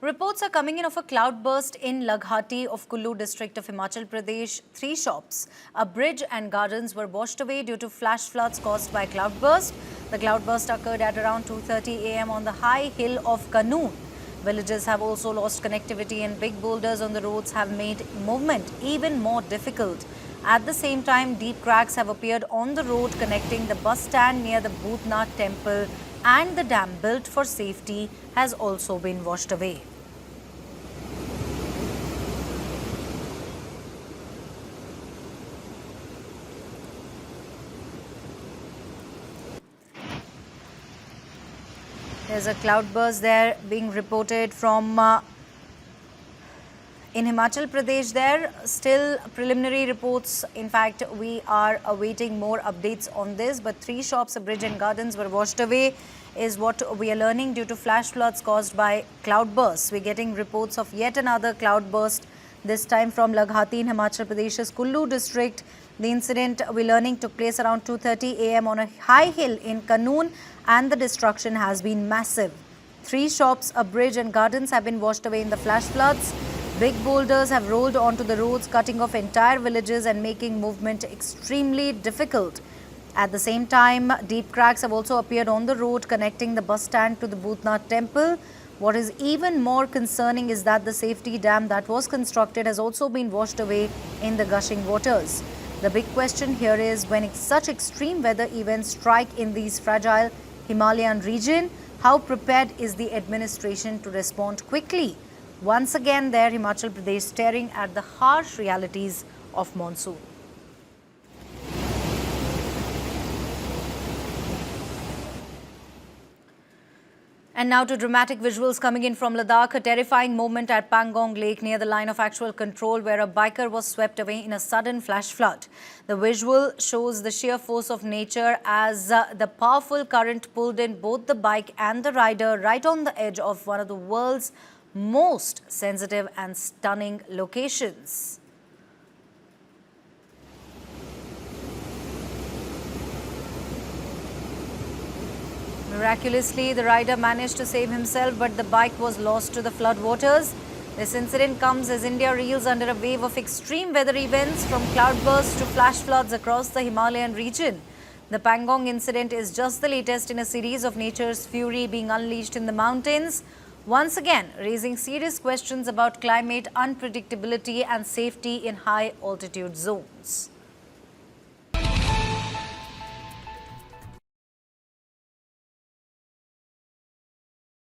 Reports are coming in of a cloudburst in Laghati of Kullu district of Himachal Pradesh. 3 shops, a bridge and gardens were washed away due to flash floods caused by cloudburst. The cloudburst occurred at around 2:30 a.m. on the high hill of Kanoon. Villages have also lost connectivity and big boulders on the roads have made movement even more difficult. At the same time, deep cracks have appeared on the road connecting the bus stand near the Bhutnath temple, and the dam built for safety has also been washed away. There's a cloudburst there being reported from in Himachal Pradesh there. Still preliminary reports. In fact, we are awaiting more updates on this. But 3 shops, a bridge and gardens were washed away is what we are learning due to flash floods caused by cloudbursts. We're getting reports of yet another cloudburst, this time from Laghati in Himachal Pradesh's Kullu district. The incident we're learning took place around 2:30 a.m. on a high hill in Kanoon, and the destruction has been massive. 3 shops, a bridge and gardens have been washed away in the flash floods. Big boulders have rolled onto the roads, cutting off entire villages and making movement extremely difficult. At the same time, deep cracks have also appeared on the road connecting the bus stand to the Bhutnath temple. What is even more concerning is that the safety dam that was constructed has also been washed away in the gushing waters. The big question here is, when such extreme weather events strike in these fragile Himalayan region, how prepared is the administration to respond quickly? Once again, there Himachal Pradesh staring at the harsh realities of monsoon. And now to dramatic visuals coming in from Ladakh. A terrifying moment at Pangong Lake near the line of actual control, where a biker was swept away in a sudden flash flood. The visual shows the sheer force of nature as the powerful current pulled in both the bike and the rider right on the edge of one of the world's most sensitive and stunning locations. Miraculously, the rider managed to save himself, but the bike was lost to the flood waters. This incident comes as India reels under a wave of extreme weather events, from cloudbursts to flash floods across the Himalayan region. The Pangong incident is just the latest in a series of nature's fury being unleashed in the mountains, once again raising serious questions about climate unpredictability and safety in high altitude zones.